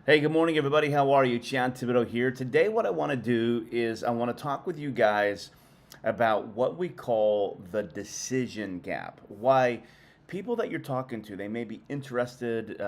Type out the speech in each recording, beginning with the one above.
Hey, good morning, everybody. How are you? John Thibodeau here. Today, what I want to do is I want to talk with you guys about what we call the decision gap. Why people that you're talking to, they may be interested,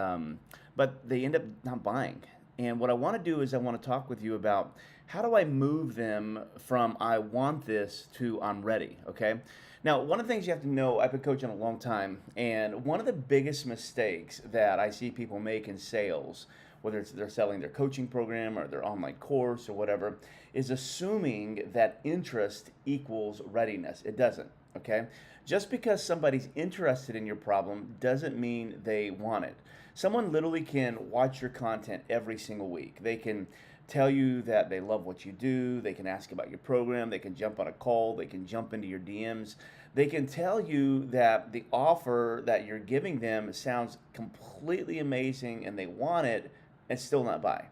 but they end up not buying. And what I want to do is I want to talk with you about how do I move them from I want this to I'm ready, okay? Now, one of the things you have to know, I've been coaching a long time, and one of the biggest mistakes that I see people make in sales, whether it's they're selling their coaching program or their online course or whatever, is assuming that interest equals readiness. It doesn't, okay? Just because somebody's interested in your problem doesn't mean they want it. Someone literally can watch your content every single week. They can tell you that they love what you do. They can ask about your program. They can jump on a call. They can jump into your DMs. They can tell you that the offer that you're giving them sounds completely amazing and they want it and still not buy.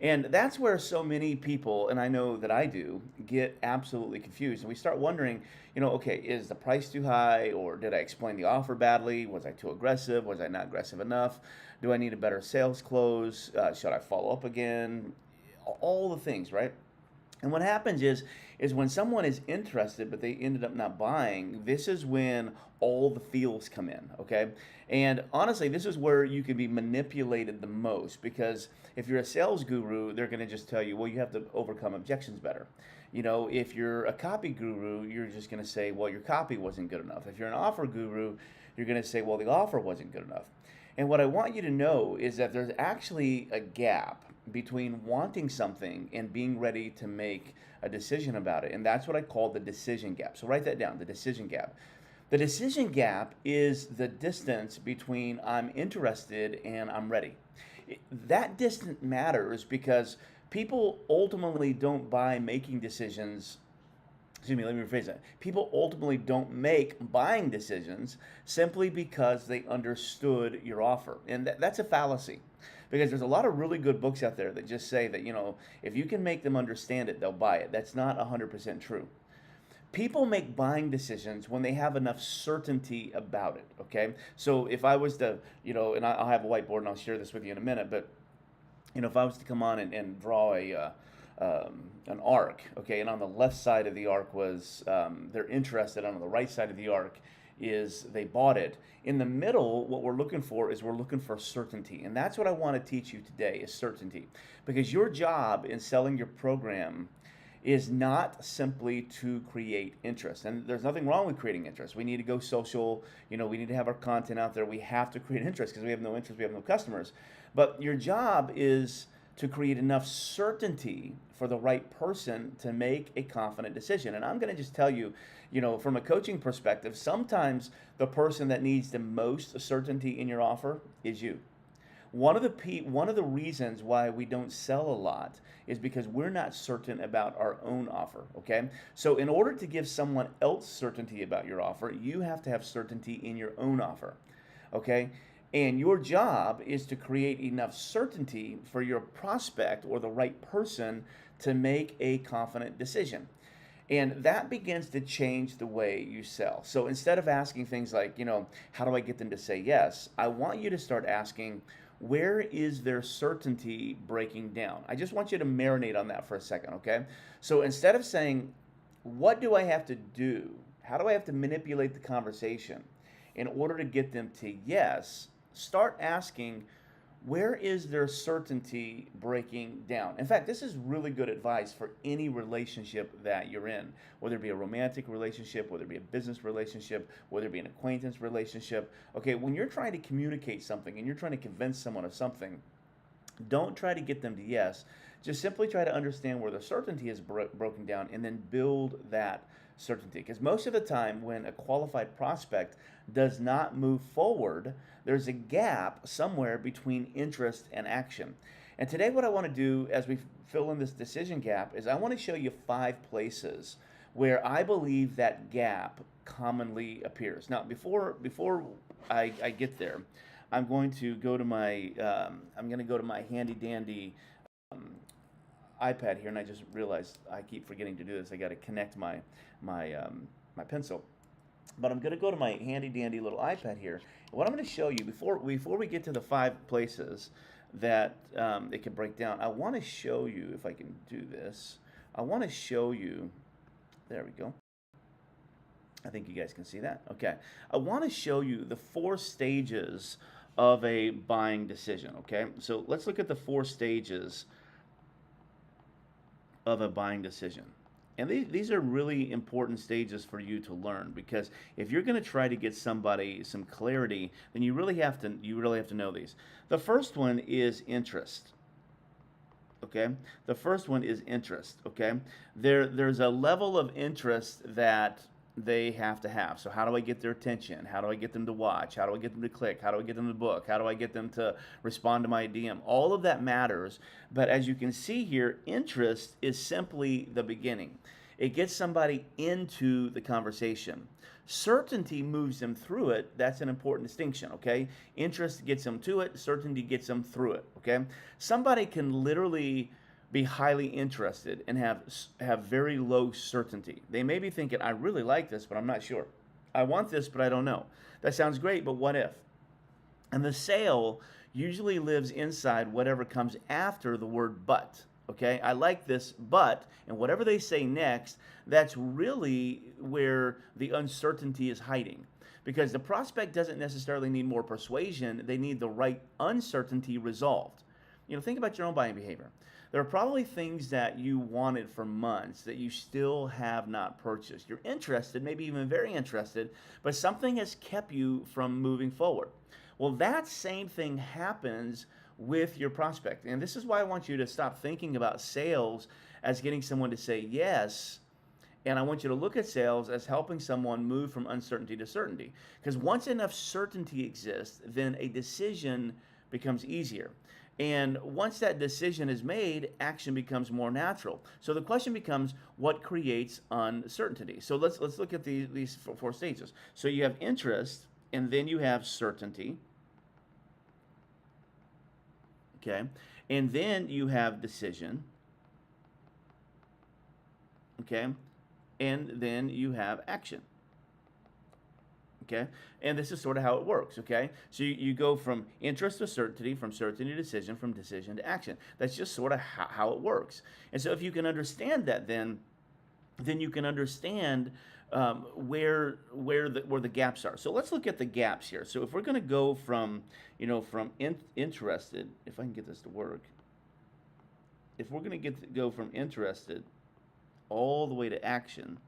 And that's where so many people, and I know that I do, get absolutely confused. And we start wondering, okay, is the price too high? Or did I explain the offer badly? Was I too aggressive? Was I not aggressive enough? Do I need a better sales close? Should I follow up again? All the things, right? And what happens is when someone is interested but they ended up not buying, this is when all the feels come in, okay? And honestly, this is where you can be manipulated the most because if you're a sales guru, they're going to just tell you, well, you have to overcome objections better. If you're a copy guru, you're just going to say, well, your copy wasn't good enough. If you're an offer guru, you're going to say, well, the offer wasn't good enough. And what I want you to know is that there's actually a gap between wanting something and being ready to make a decision about it. And that's what I call the decision gap. So write that down, the decision gap. The decision gap is the distance between I'm interested and I'm ready. That distance matters because people ultimately don't buy making decisions. Excuse me, let me rephrase that. People ultimately don't make buying decisions simply because they understood your offer. And that's a fallacy because there's a lot of really good books out there that just say that, if you can make them understand it, they'll buy it. That's not 100% true. People make buying decisions when they have enough certainty about it, okay? So if I was to, and I'll have a whiteboard and I'll share this with you in a minute, but if I was to come on and draw an arc, okay, and on the left side of the arc was they're interested, on the right side of the arc is they bought it. In the middle, what we're looking for is we're looking for certainty, and that's what I want to teach you today is certainty, because your job in selling your program is not simply to create interest. And there's nothing wrong with creating interest. We need to go social, we need to have our content out there. We have to create interest because we have no interest, we have no customers. But your job is to create enough certainty for the right person to make a confident decision. And I'm going to just tell you, from a coaching perspective, sometimes the person that needs the most certainty in your offer is you. One of the reasons why we don't sell a lot is because we're not certain about our own offer, okay? So in order to give someone else certainty about your offer, you have to have certainty in your own offer, okay? And your job is to create enough certainty for your prospect or the right person to make a confident decision. And that begins to change the way you sell. So instead of asking things like, how do I get them to say yes? I want you to start asking, where is their certainty breaking down? I just want you to marinate on that for a second, okay? So instead of saying, what do I have to do? How do I have to manipulate the conversation in order to get them to yes? Start asking, where is their certainty breaking down? In fact, this is really good advice for any relationship that you're in, whether it be a romantic relationship, whether it be a business relationship, whether it be an acquaintance relationship. Okay, when you're trying to communicate something and you're trying to convince someone of something, don't try to get them to yes. Just simply try to understand where the certainty is broken down and then build that certainty. Because most of the time, when a qualified prospect does not move forward, there's a gap somewhere between interest and action. And today, what I want to do as we fill in this decision gap is I want to show you 5 places where I believe that gap commonly appears. Now, before I get there, I'm going to go to my handy dandy iPad here, and I just realized I keep forgetting to do this. I got to connect my pencil. But I'm going to go to my handy dandy little iPad here. What I'm going to show you before we get to the 5 places, that it can break down. I want to show you, if I can do this, I want to show you, there we go. I think you guys can see that. Okay. I want to show you the 4 stages of a buying decision. Okay. So let's look at the 4 stages of a buying decision. And these are really important stages for you to learn, because if you're going to try to get somebody some clarity, then you really have to know these. The first one is interest. Okay, the first one is interest. Okay, there's a level of interest that they have to have. So how do I get their attention? How do I get them to watch? How do I get them to click? How do I get them to book? How do I get them to respond to my DM? All of that matters. But as you can see here, interest is simply the beginning. It gets somebody into the conversation. Certainty moves them through it. That's an important distinction, okay? Interest gets them to it, certainty gets them through it, okay? Somebody can literally be highly interested and have very low certainty. They may be thinking, I really like this, but I'm not sure. I want this, but I don't know. That sounds great, but what if? And the sale usually lives inside whatever comes after the word but. Okay, I like this, but, and whatever they say next, that's really where the uncertainty is hiding. Because the prospect doesn't necessarily need more persuasion, they need the right uncertainty resolved. Think about your own buying behavior. There are probably things that you wanted for months that you still have not purchased. You're interested, maybe even very interested, but something has kept you from moving forward. Well, that same thing happens with your prospect. And this is why I want you to stop thinking about sales as getting someone to say yes. And I want you to look at sales as helping someone move from uncertainty to certainty. Because once enough certainty exists, then a decision becomes easier. And once that decision is made, action becomes more natural. So the question becomes, what creates uncertainty? So let's look at these 4 stages. So you have interest, and then you have certainty. Okay, and then you have decision. Okay, and then you have action. Okay, and this is sort of how it works. Okay, so you go from interest to certainty, from certainty to decision, from decision to action. That's just sort of how it works. And so if you can understand that, then you can understand where the gaps are. So let's look at the gaps here. So if we're going to go from interested, if I can get this to work, if we're going to go from interested all the way to action,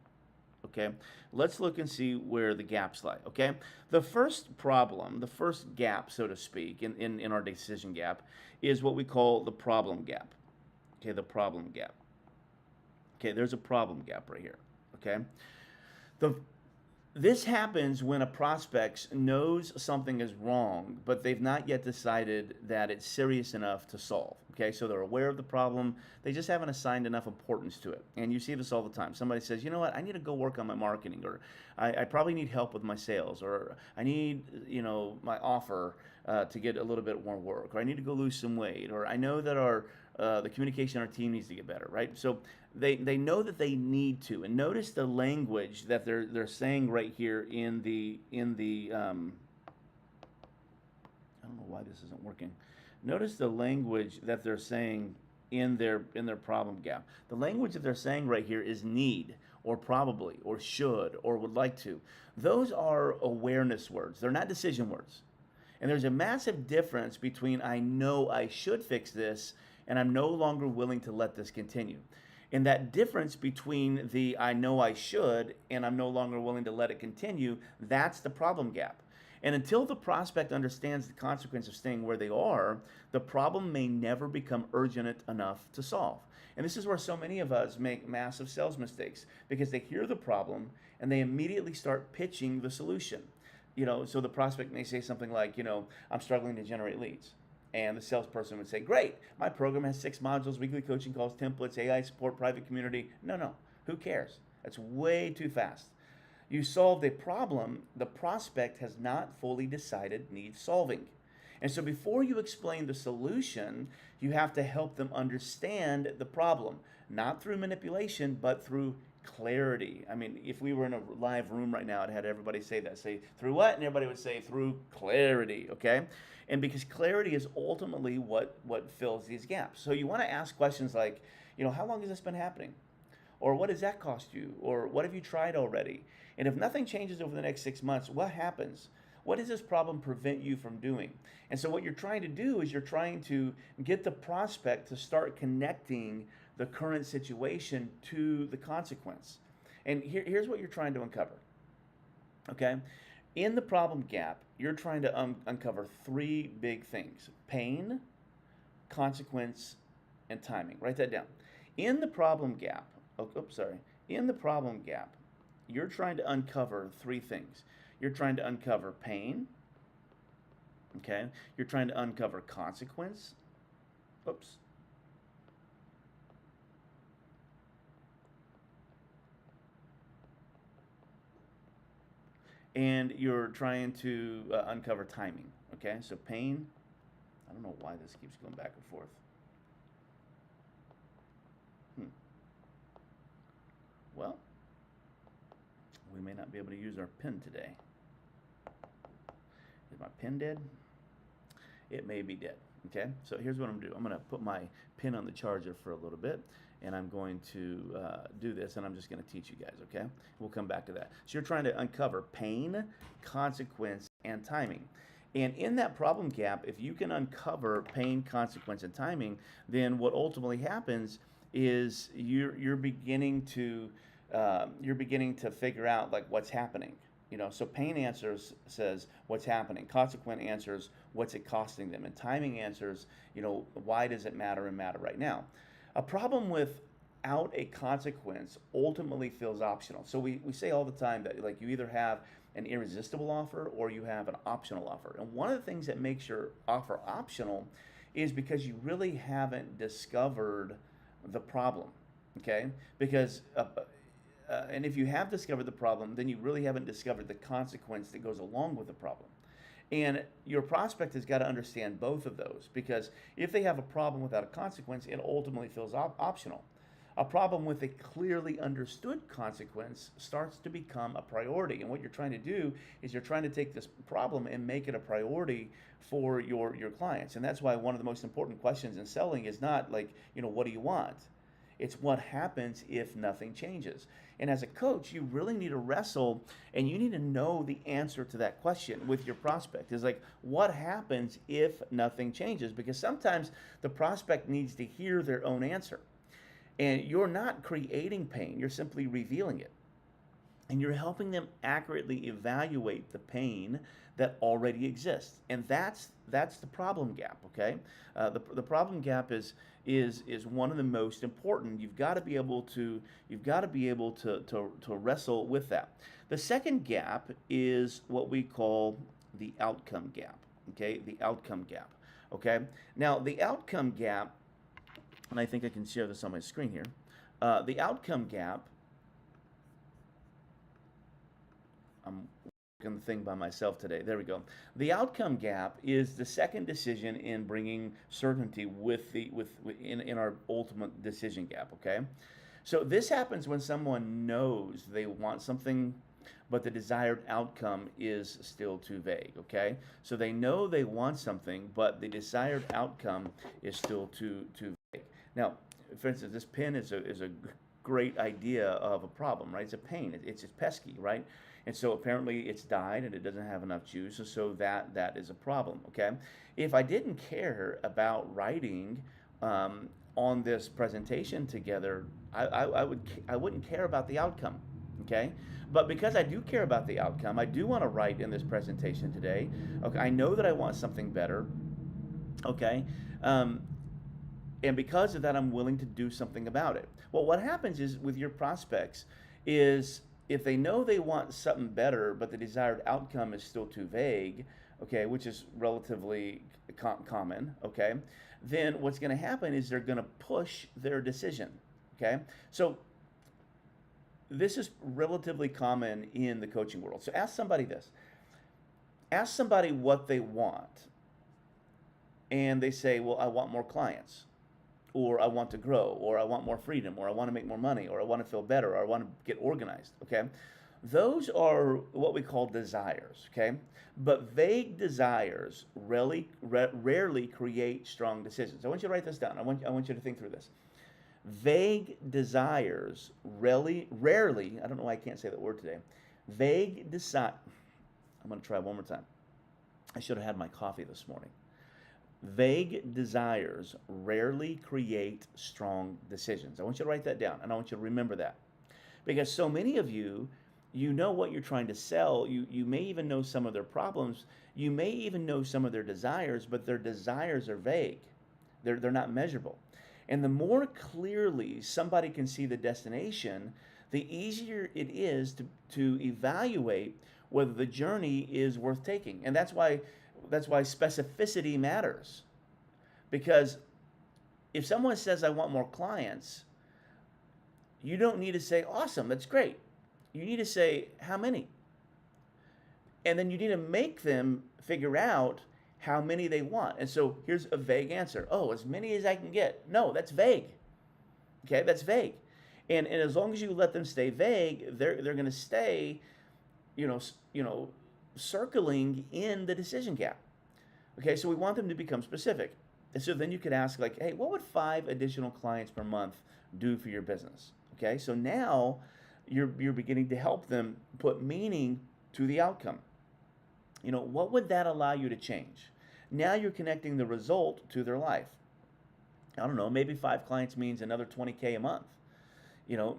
okay, let's look and see where the gaps lie. Okay, the first problem, the first gap, so to speak, in our decision gap, is what we call the problem gap. Okay, the problem gap. Okay, there's a problem gap right here. Okay, this happens when a prospect knows something is wrong, but they've not yet decided that it's serious enough to solve. Okay, so they're aware of the problem, they just haven't assigned enough importance to it. And you see this all the time. Somebody says, you know what, I need to go work on my marketing, or I probably need help with my sales, or I need, my offer to get a little bit more work, or I need to go lose some weight, or I know that the communication on our team needs to get better, right? So they know that they need to, and notice the language that they're saying right here in the I don't know why this isn't working. Notice the language that they're saying in their problem gap. The language that they're saying right here is need, or probably, or should, or would like to. Those are awareness words. They're not decision words. And there's a massive difference between I know I should fix this and I'm no longer willing to let this continue. And that difference between the I know I should and I'm no longer willing to let it continue, that's the problem gap. And until the prospect understands the consequence of staying where they are, the problem may never become urgent enough to solve. And this is where so many of us make massive sales mistakes, because they hear the problem and they immediately start pitching the solution. So the prospect may say something like, I'm struggling to generate leads. And the salesperson would say, great, my program has 6 modules, weekly coaching calls, templates, AI support, private community. No, who cares? That's way too fast. You solved a problem the prospect has not fully decided needs solving. And so before you explain the solution, you have to help them understand the problem, not through manipulation, but through clarity. I mean, if we were in a live room right now, I'd had everybody say that. Say, through what? And everybody would say, through clarity, okay? And because clarity is ultimately what fills these gaps. So you want to ask questions like, how long has this been happening? Or what does that cost you? Or what have you tried already? And if nothing changes over the next 6 months, what happens? What does this problem prevent you from doing? And so what you're trying to do is you're trying to get the prospect to start connecting the current situation to the consequence. And here's what you're trying to uncover. Okay? In the problem gap, you're trying to uncover three big things: pain, consequence, and timing. Write that down. In the problem gap, in the problem gap, you're trying to uncover three things. You're trying to uncover pain, okay? You're trying to uncover consequence. Oops. And you're trying to uncover timing, okay? So pain, I don't know why this keeps going back and forth. Well, we may not be able to use our pen today. Is my pen dead? It may be dead. Okay, so here's what I'm gonna do. I'm gonna put my pin on the charger for a little bit, and I'm going to do this, and I'm just gonna teach you guys. Okay, we'll come back to that. So you're trying to uncover pain, consequence, and timing. And in that problem gap, if you can uncover pain, consequence, and timing, then what ultimately happens is you're beginning to figure out like what's happening. So pain answers says what's happening. Consequent answers what's it costing them, and timing answers why does it matter and matter right now. A problem without a consequence ultimately feels optional. So we say all the time that like you either have an irresistible offer or you have an optional offer. And one of the things that makes your offer optional is because you really haven't discovered the problem, okay? Because and if you have discovered the problem, then you really haven't discovered the consequence that goes along with the problem. And your prospect has got to understand both of those, because if they have a problem without a consequence, it ultimately feels optional. A problem with a clearly understood consequence starts to become a priority. And what you're trying to do is you're trying to take this problem and make it a priority for your clients. And that's why one of the most important questions in selling is not like, what do you want? It's what happens if nothing changes. And as a coach, you really need to wrestle and you need to know the answer to that question with your prospect. Is like, what happens if nothing changes? Because sometimes the prospect needs to hear their own answer. And you're not creating pain, you're simply revealing it. And you're helping them accurately evaluate the pain that already exists. And that's the problem gap, okay? The problem gap is one of the most important. You've got to be able to wrestle with that. The second gap is what we call the outcome gap, okay? The outcome gap, okay? Now, the outcome gap, and I think I can share this on my screen here. The outcome gap, I'm working the thing by myself today. There we go. The outcome gap is the second decision in bringing certainty in our ultimate decision gap, okay? So this happens when someone knows they want something, but the desired outcome is still too vague, okay? So they know they want something, but the desired outcome is still too vague. Now, for instance, this pen is a great idea of a problem, right? It's a pain. It's just pesky, right? And so apparently it's died and it doesn't have enough juice, and so that is a problem, okay? If I didn't care about writing on this presentation together, I wouldn't care about the outcome, okay? But because I do care about the outcome, I do want to write in this presentation today. Okay, I know that I want something better, okay? And because of that, I'm willing to do something about it. Well, what happens is with your prospects is if they know they want something better, but the desired outcome is still too vague, okay, which is relatively common, okay, then what's going to happen is they're going to push their decision, okay? So this is relatively common in the coaching world. So ask somebody this. Ask somebody what they want, and they say, well, I want more clients. or I want to grow, or I want more freedom, or I want to make more money, or I want to feel better, or I want to get organized, okay? Those are what we call desires, okay? But vague desires rarely create strong decisions. I want you to write this down. I want you to think through this. Vague desires rarely, I don't know why I can't say that word today. Vague desire, I'm going to try one more time. I should have had my coffee this morning. Vague desires rarely create strong decisions. I want you to write that down, and I want you to remember that. Because so many of you, you know what you're trying to sell. You may even know some of their problems. You may even know some of their desires, but their desires are vague. They're not measurable. And the more clearly somebody can see the destination, the easier it is to evaluate whether the journey is worth taking. And that's why specificity matters. Because if someone says, I want more clients, you don't need to say, awesome, that's great. You need to say, how many? And then you need to make them figure out how many they want. And so here's a vague answer. Oh, as many as I can get. No, that's vague. Okay, that's vague. And as long as you let them stay vague, they're going to stay, circling in the decision gap. Okay, so we want them to become specific. And so then you could ask, like, hey, what would 5 additional clients per month do for your business? Okay, so now you're beginning to help them put meaning to the outcome. What would that allow you to change? Now you're connecting the result to their life. I don't know, maybe 5 clients means another 20K a month.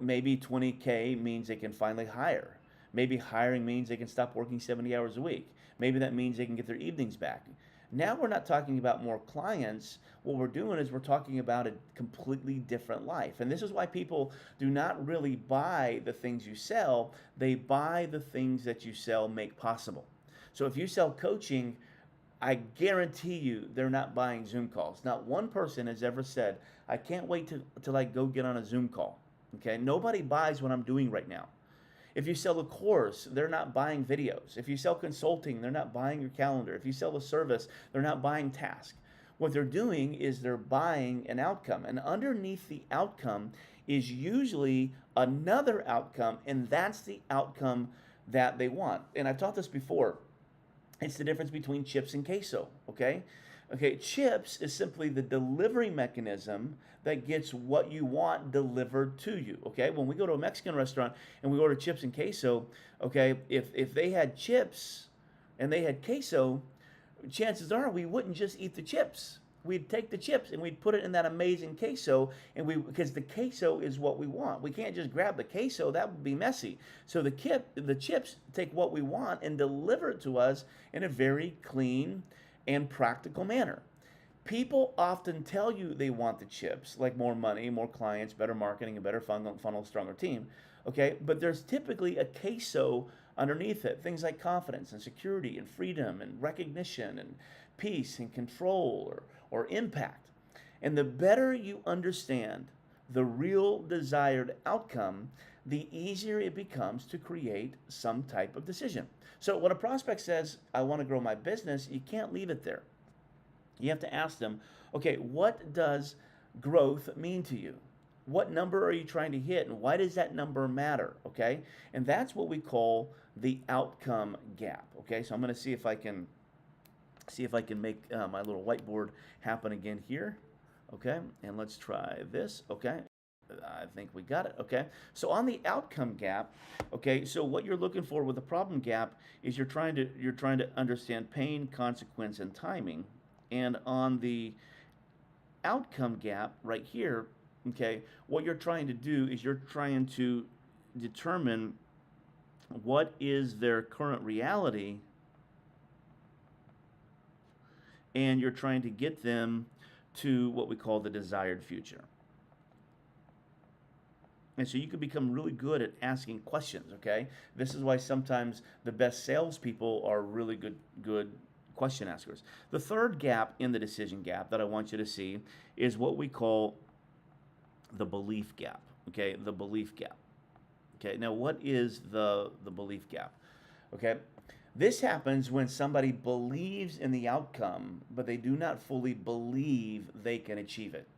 Maybe 20K means they can finally hire. Maybe hiring means they can stop working 70 hours a week. Maybe that means they can get their evenings back. Now we're not talking about more clients. What we're doing is we're talking about a completely different life. And this is why people do not really buy the things you sell. They buy the things that you sell make possible. So if you sell coaching, I guarantee you they're not buying Zoom calls. Not one person has ever said, I can't wait till I go get on a Zoom call. Okay? Nobody buys what I'm doing right now. If you sell a course, they're not buying videos. If you sell consulting, they're not buying your calendar. If you sell a service, they're not buying tasks. What they're doing is they're buying an outcome. And underneath the outcome is usually another outcome, and that's the outcome that they want. And I've taught this before. It's the difference between chips and queso, okay? Okay, chips is simply the delivery mechanism that gets what you want delivered to you, okay? When we go to a Mexican restaurant and we order chips and queso, okay, if they had chips and they had queso, chances are we wouldn't just eat the chips. We'd take the chips and we'd put it in that amazing queso, and because the queso is what we want. We can't just grab the queso, that would be messy. So the chips take what we want and deliver it to us in a very clean and practical manner. People often tell you they want the chips, like more money, more clients, better marketing, a better funnel, stronger team. Okay, but there's typically a queso underneath it. Things like confidence and security and freedom and recognition and peace and control or impact. And the better you understand the real desired outcome, the easier it becomes to create some type of decision. So when a prospect says, I want to grow my business, you can't leave it there. You have to ask them, okay, what does growth mean to you? What number are you trying to hit, and why does that number matter? Okay, and that's what we call the outcome gap. Okay, so I'm going to see if I can make my little whiteboard happen again here. Okay, and let's try this. Okay, I think we got it. Okay, so on the outcome gap, okay, so what you're looking for with the problem gap is you're trying to understand pain, consequence, and timing. And on the outcome gap right here, okay, what you're trying to do is you're trying to determine what is their current reality, and you're trying to get them to what we call the desired future. And so you can become really good at asking questions, okay? This is why sometimes the best salespeople are really good question askers. The third gap in the decision gap that I want you to see is what we call the belief gap, okay? The belief gap. Okay, now what is the belief gap? Okay, this happens when somebody believes in the outcome, but they do not fully believe they can achieve it.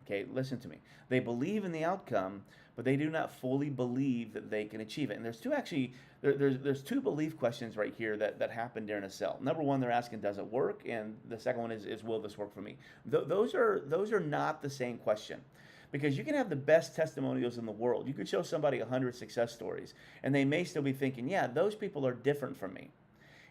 Okay, listen to me. They believe in the outcome, but they do not fully believe that they can achieve it. And there's two actually there's two belief questions right here that happen during a sell. Number one, they're asking, does it work? And the second one is will this work for me? Those are not the same question. Because you can have the best testimonials in the world. You could show somebody 100 success stories, and they may still be thinking, yeah, those people are different from me.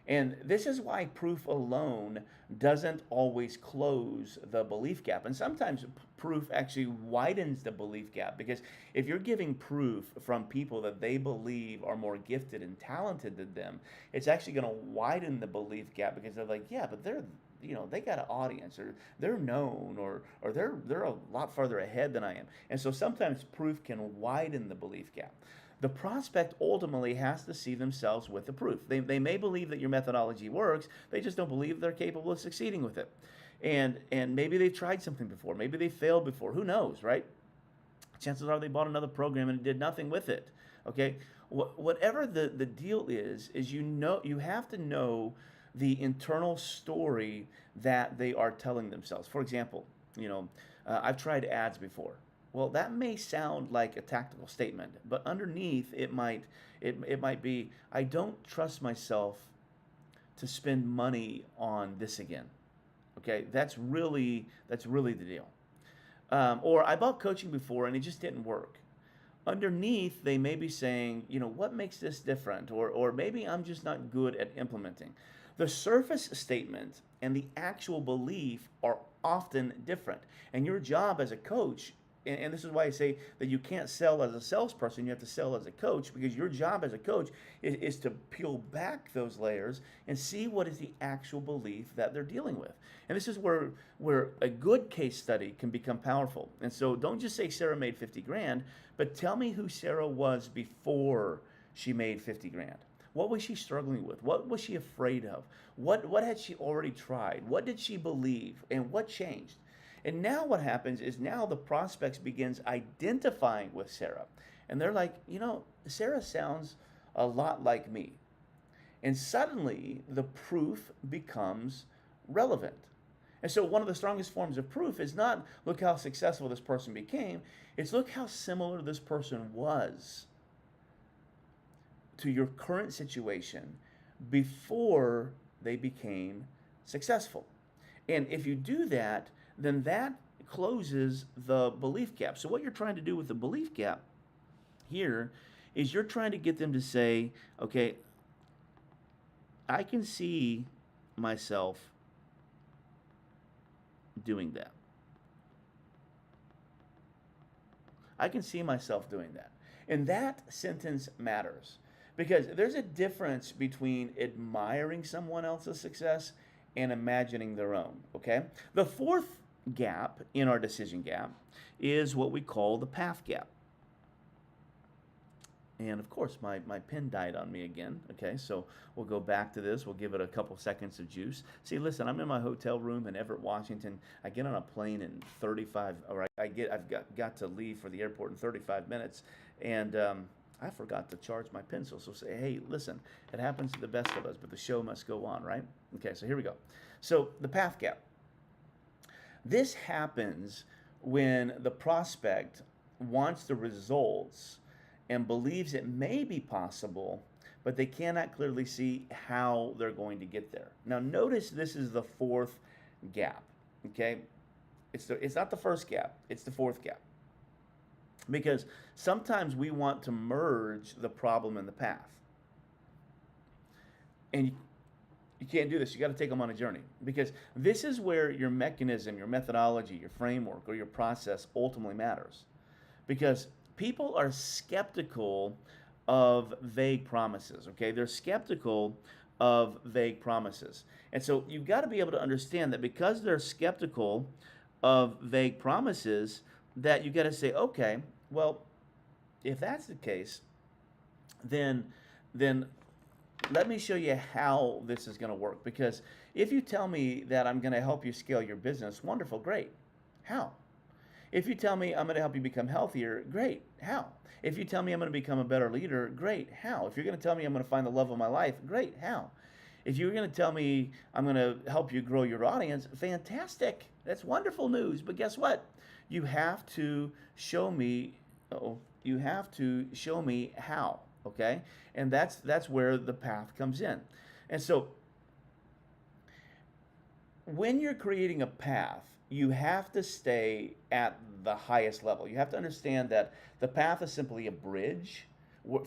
And this is why proof alone doesn't always close the belief gap. And sometimes proof actually widens the belief gap, because if you're giving proof from people that they believe are more gifted and talented than them, it's actually going to widen the belief gap, because they're like, yeah, but they got an audience, or they're known, or they're a lot farther ahead than I am. And so sometimes proof can widen the belief gap. The prospect ultimately has to see themselves with the proof. They may believe that your methodology works, they just don't believe they're capable of succeeding with it. And maybe they've tried something before, maybe they failed before, who knows, right? Chances are they bought another program and did nothing with it. Okay, whatever the deal is you have to know the internal story that they are telling themselves. For example, I've tried ads before. Well, that may sound like a tactical statement, but underneath it might be, I don't trust myself to spend money on this again. Okay, that's really the deal. Or I bought coaching before and it just didn't work. Underneath, they may be saying, what makes this different? Or maybe I'm just not good at implementing. The surface statement and the actual belief are often different. And your job as a coach, and this is why I say that you can't sell as a salesperson, you have to sell as a coach, because your job as a coach is to peel back those layers and see what is the actual belief that they're dealing with. And this is where a good case study can become powerful. And so don't just say Sarah made 50 grand, but tell me who Sarah was before she made 50 grand. What was she struggling with? What was she afraid of? What had she already tried? What did she believe? And what changed? And now what happens is now the prospects begins identifying with Sarah. And they're like, Sarah sounds a lot like me. And suddenly the proof becomes relevant. And so one of the strongest forms of proof is not look how successful this person became, it's look how similar this person was to your current situation before they became successful. And if you do that, then that closes the belief gap. So what you're trying to do with the belief gap here is you're trying to get them to say, okay, I can see myself doing that. I can see myself doing that. And that sentence matters, because there's a difference between admiring someone else's success and imagining their own, okay? The fourth gap in our decision gap is what we call the path gap. And of course, my pen died on me again. Okay, so we'll go back to this. We'll give it a couple seconds of juice. See, listen, I'm in my hotel room in Everett, Washington. I get on a plane in 35, or I've got to leave for the airport in 35 minutes, and I forgot to charge my pencil. So say, hey, listen, it happens to the best of us, but the show must go on, right? Okay, so here we go. So the path gap. This happens when the prospect wants the results and believes it may be possible, but they cannot clearly see how they're going to get there. Now, notice this is the fourth gap, okay? It's not the first gap, it's the fourth gap. Because sometimes we want to merge the problem and the path. And you can't do this. You got to take them on a journey, because this is where your mechanism, your methodology, your framework, or your process ultimately matters. Because people are skeptical of vague promises, okay? They're skeptical of vague promises. And so you've got to be able to understand that because they're skeptical of vague promises, that you got to say, okay, well, if that's the case, then let me show you how this is going to work. Because if you tell me that I'm going to help you scale your business, wonderful, great. How? If you tell me I'm going to help you become healthier, great. How? If you tell me I'm going to become a better leader, great. How? If you're going to tell me I'm going to find the love of my life, great. How? If you're going to tell me I'm going to help you grow your audience, fantastic. That's wonderful news. But guess what? You have to show me. Oh, you have to show me how. Okay, and that's where the path comes in. And so when you're creating a path, you have to stay at the highest level. You have to understand that the path is simply a bridge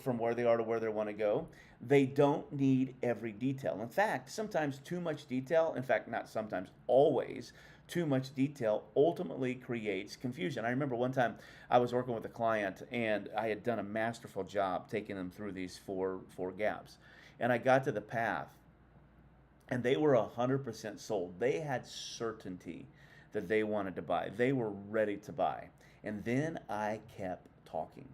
from where they are to where they want to go. They don't need every detail. In fact, sometimes too much detail, in fact, not sometimes, always, too much detail ultimately creates confusion. I remember one time I was working with a client and I had done a masterful job taking them through these four gaps. And I got to the path and they were 100% sold. They had certainty that they wanted to buy. They were ready to buy. And then I kept talking.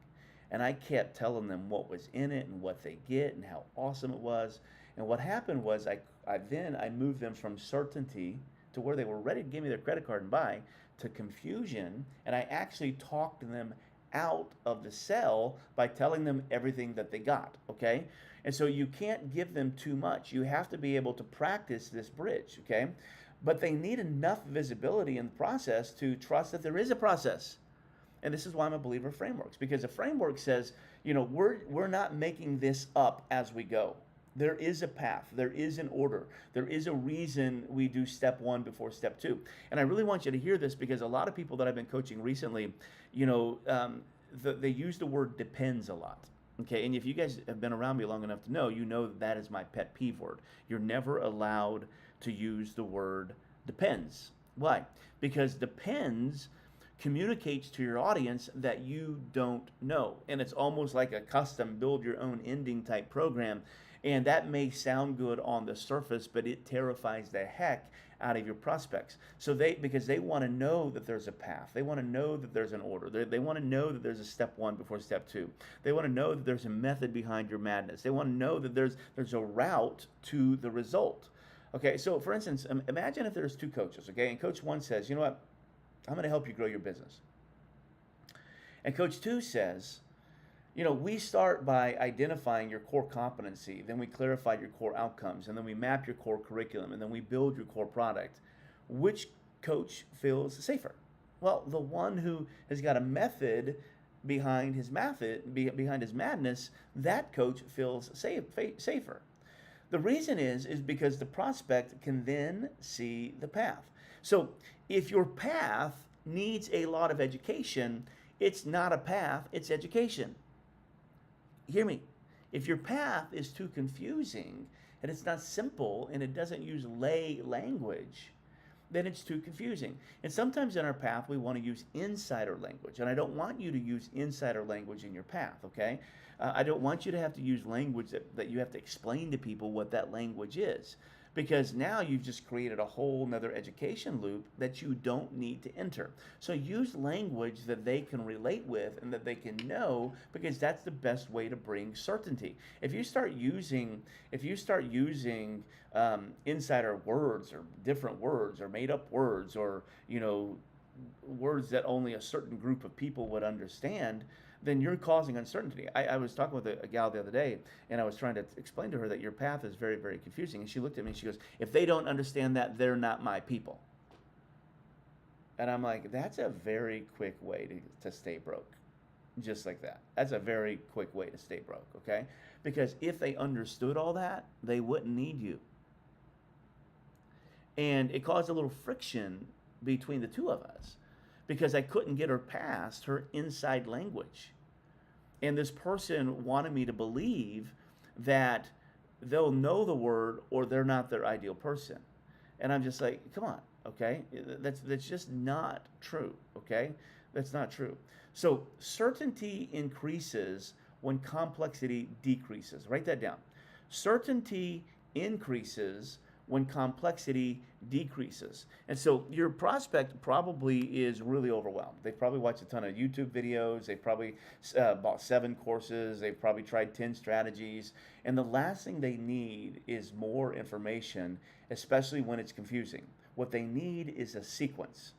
And I kept telling them what was in it and what they get and how awesome it was. And what happened was I moved them from certainty to where they were ready to give me their credit card and buy to confusion. And I actually talked them out of the sale by telling them everything that they got, okay? And so you can't give them too much. You have to be able to practice this bridge, okay? But they need enough visibility in the process to trust that there is a process. And this is why I'm a believer of frameworks, because a framework says, we're not making this up as we go. There is a path. There is an order. There is a reason we do step one before step two. And I really want you to hear this because a lot of people that I've been coaching recently, they use the word depends a lot. Okay, and if you guys have been around me long enough to know, you know that is my pet peeve word. You're never allowed to use the word depends. Why? Because depends communicates to your audience that you don't know. And it's almost like a custom build your own ending type program. And that may sound good on the surface, but it terrifies the heck out of your prospects. So because they want to know that there's a path. They want to know that there's an order. They want to know that there's a step one before step two. They want to know that there's a method behind your madness. They want to know that there's a route to the result. Okay, so for instance, imagine if there's two coaches, okay? And coach one says, you know what? I'm going to help you grow your business. And coach two says, we start by identifying your core competency, then we clarify your core outcomes, and then we map your core curriculum, and then we build your core product. Which coach feels safer? Well, the one who has got a method behind his madness, that coach feels safer. The reason is because the prospect can then see the path. So if your path needs a lot of education, it's not a path, it's education. Hear me. If your path is too confusing and it's not simple and it doesn't use lay language, then it's too confusing. And sometimes in our path, we want to use insider language. And I don't want you to use insider language in your path, okay? I don't want you to have to use language that you have to explain to people what that language is. Because now you've just created a whole nother education loop that you don't need to enter. So use language that they can relate with and that they can know, because that's the best way to bring certainty. If you start using insider words or different words or made up words or words that only a certain group of people would understand, then you're causing uncertainty. I was talking with a gal the other day, and I was trying to explain to her that your path is very, very confusing. And she looked at me and she goes, if they don't understand that, they're not my people. And I'm like, that's a very quick way to stay broke. Just like that. That's a very quick way to stay broke, okay? Because if they understood all that, they wouldn't need you. And it caused a little friction between the two of us, because I couldn't get her past her inside language. And this person wanted me to believe that they'll know the word or they're not their ideal person. And I'm just like, come on, okay? That's just not true, okay? That's not true. So certainty increases when complexity decreases. Write that down. Certainty increases when complexity decreases. And so your prospect probably is really overwhelmed. They've probably watched a ton of YouTube videos. They've probably bought 7 courses. They've probably tried 10 strategies. And the last thing they need is more information, especially when it's confusing. What they need is a sequence.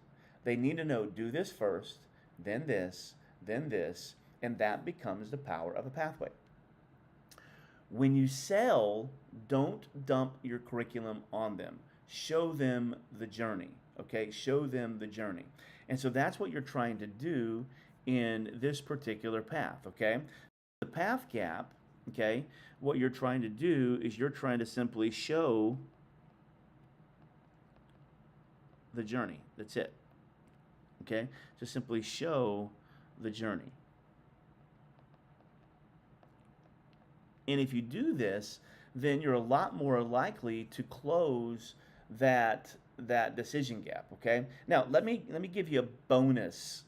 They need to know, do this first, then this, and that becomes the power of a pathway. When you sell, don't dump your curriculum on them. Show them the journey, okay? Show them the journey. And so that's what you're trying to do in this particular path, okay? The path gap, okay, what you're trying to do is you're trying to simply show the journey. That's it, okay? Just simply show the journey. And if you do this, then you're a lot more likely to close that decision gap. Okay. Now let me give you a bonus.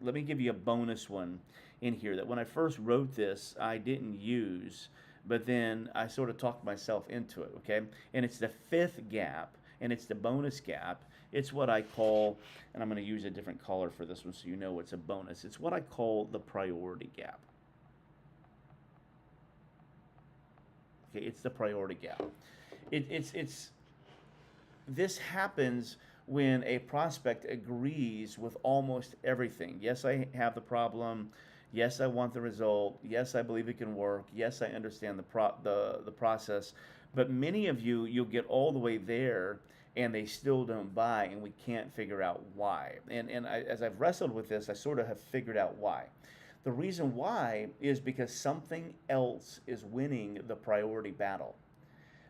Let me give you a bonus one in here that when I first wrote this, I didn't use, but then I sort of talked myself into it. Okay. And it's the fifth gap, and it's the bonus gap. It's what I call, and I'm going to use a different color for this one so you know it's a bonus. It's what I call the priority gap. Okay, it's the priority gap. It's this happens when a prospect agrees with almost everything. Yes, I have the problem. Yes, I want the result. Yes, I believe it can work. Yes, I understand the process. But many of you, you'll get all the way there and they still don't buy, and we can't figure out why. As I've wrestled with this, I sort of have figured out why. The reason why is because something else is winning the priority battle.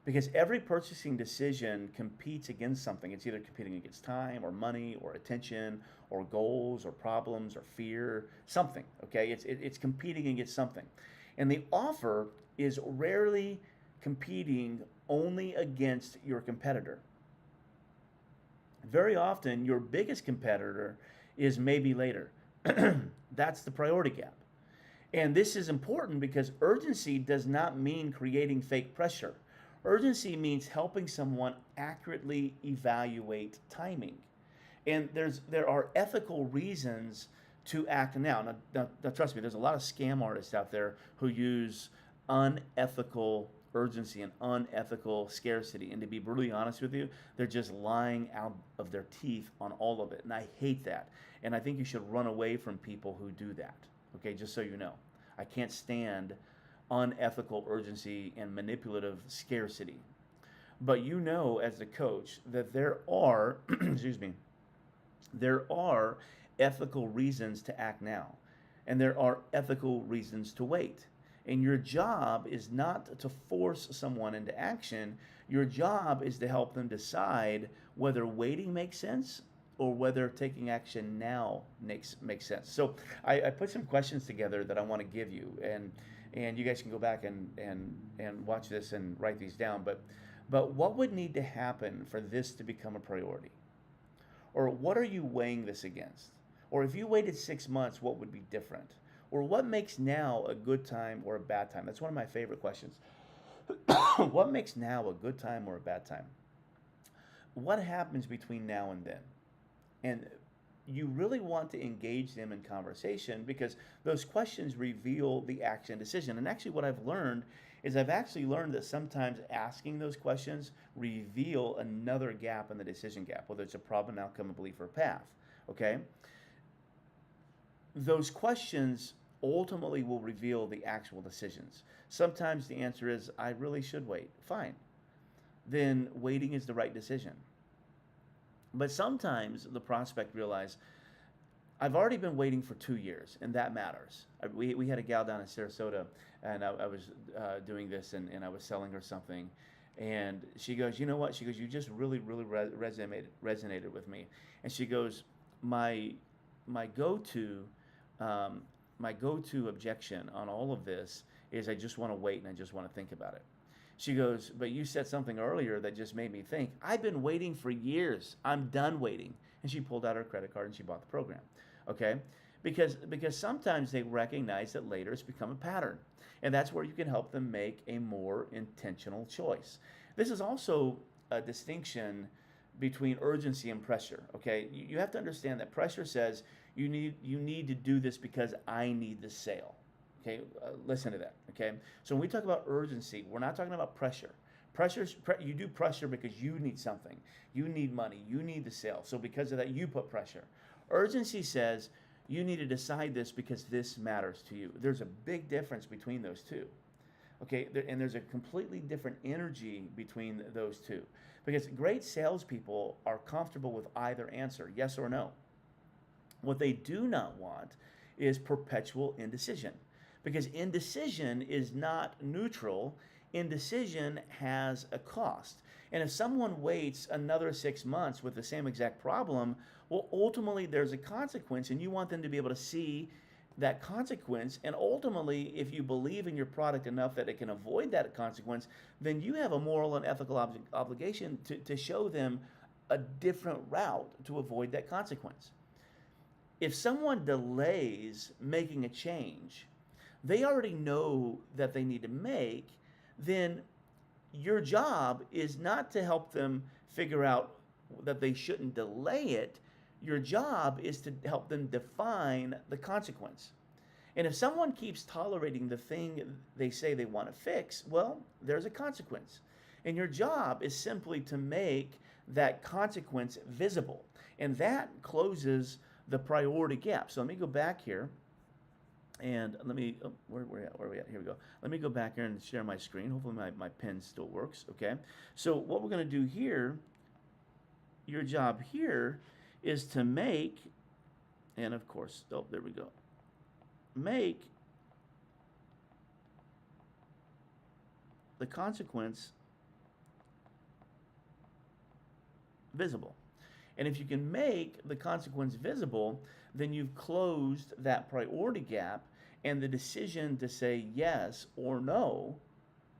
Because every purchasing decision competes against something. It's either competing against time or money or attention or goals or problems or fear, something. Okay, it's competing against something. And the offer is rarely competing only against your competitor. Very often, your biggest competitor is maybe later. That's the priority gap. And this is important because urgency does not mean creating fake pressure. Urgency means helping someone accurately evaluate timing. And there are ethical reasons to act now. Now, trust me, there's a lot of scam artists out there who use unethical urgency and unethical scarcity. And to be brutally honest with you, they're just lying out of their teeth on all of it. And I hate that. And I think you should run away from people who do that. Okay, just so you know. I can't stand unethical urgency and manipulative scarcity. But you know, as a coach, that there are, excuse me, there are ethical reasons to act now, and there are ethical reasons to wait. And your job is not to force someone into action. Your job is to help them decide whether waiting makes sense or whether taking action now makes sense. So I put some questions together that I want to give you, and you guys can go back and watch this and write these down. But what would need to happen for this to become a priority? Or what are you weighing this against? Or if you waited 6 months, what would be different? Or what makes now a good time or a bad time? That's one of my favorite questions. What makes now a good time or a bad time? What happens between now and then? And you really want to engage them in conversation because those questions reveal the action decision. And actually what I've learned is I've actually learned that sometimes asking those questions reveal another gap in the decision gap, whether it's a problem, outcome, a belief, or a path. Okay? Those questions ultimately will reveal the actual decisions. Sometimes the answer is, I really should wait. Fine. Then waiting is the right decision. But sometimes the prospect realizes, I've already been waiting for 2 years, and that matters. We had a gal down in Sarasota, and I was doing this, and I was selling her something. And she goes, you know what? She goes, you just really, really resonated with me. And she goes, my go-to my go-to objection on all of this is I just want to wait and I just want to think about it. She goes, but you said something earlier that just made me think. I've been waiting for years. I'm done waiting. And she pulled out her credit card and she bought the program. Okay? Because sometimes they recognize that later it's become a pattern. And that's where you can help them make a more intentional choice. This is also a distinction between urgency and pressure. Okay? You have to understand that pressure says you need to do this because I need the sale. Okay, listen to that. Okay, so when we talk about urgency, we're not talking about pressure. You do pressure because you need something. You need money. You need the sale. So because of that, you put pressure. Urgency says you need to decide this because this matters to you. There's a big difference between those two. Okay, and there's a completely different energy between those two. Because great salespeople are comfortable with either answer, yes or no. What they do not want is perpetual indecision. Because indecision is not neutral, indecision has a cost. And if someone waits another 6 months with the same exact problem, well, ultimately there's a consequence, and you want them to be able to see that consequence. And ultimately, if you believe in your product enough that it can avoid that consequence, then you have a moral and ethical obligation to show them a different route to avoid that consequence. If someone delays making a change they already know that they need to make, then your job is not to help them figure out that they shouldn't delay it. Your job is to help them define the consequence. And if someone keeps tolerating the thing they say they want to fix, well, there's a consequence. And your job is simply to make that consequence visible. And that closes the priority gap. So let me go back here. And let me, where are we at? Here we go. Let me go back here and share my screen. Hopefully my pen still works, okay? So what we're going to do here, your job here is to make, and of course, oh, there we go. Make the consequence visible. And if you can make the consequence visible, then you've closed that priority gap, and the decision to say yes or no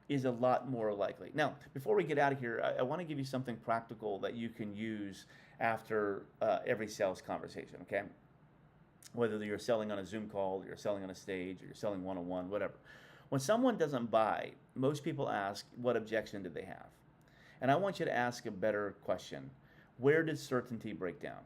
is a lot more likely. Now, before we get out of here, I want to give you something practical that you can use after every sales conversation, okay? Whether you're selling on a Zoom call, or you're selling on a stage, or you're selling one-on-one, whatever. When someone doesn't buy, most people ask, what objection did they have? And I want you to ask a better question. Where did certainty break down?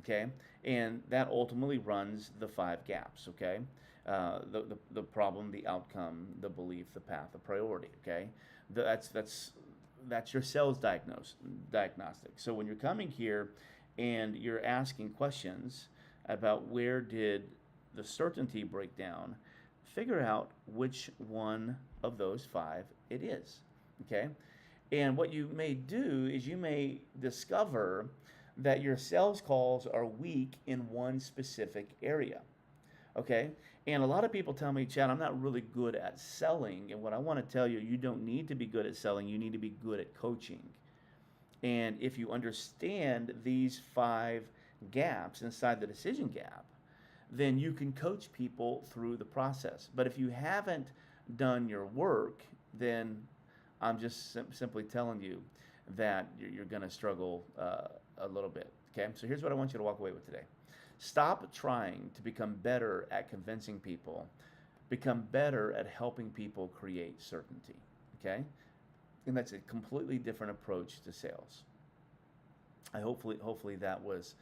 Okay, and that ultimately runs the 5 gaps. Okay, the problem, the outcome, the belief, the path, the priority. Okay, that's your sales diagnostic. So when you're coming here and you're asking questions about where did the certainty break down, figure out which one of those 5 it is. Okay. And what you may do is you may discover that your sales calls are weak in one specific area. Okay? And a lot of people tell me, Chad, I'm not really good at selling. And what I want to tell you, you don't need to be good at selling, you need to be good at coaching. And if you understand these 5 gaps inside the decision gap, then you can coach people through the process. But if you haven't done your work, then I'm just simply telling you that you're going to struggle a little bit. Okay, so here's what I want you to walk away with today. Stop trying to become better at convincing people. Become better at helping people create certainty. Okay, and that's a completely different approach to sales. Hopefully that was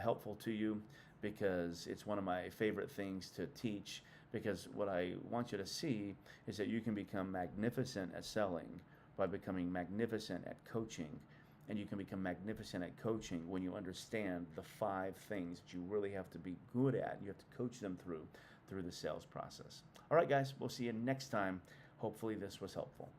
helpful to you, because it's one of my favorite things to teach, because what I want you to see is that you can become magnificent at selling by becoming magnificent at coaching. And you can become magnificent at coaching when you understand the 5 things that you really have to be good at. You have to coach them through the sales process. All right, guys, we'll see you next time. Hopefully this was helpful.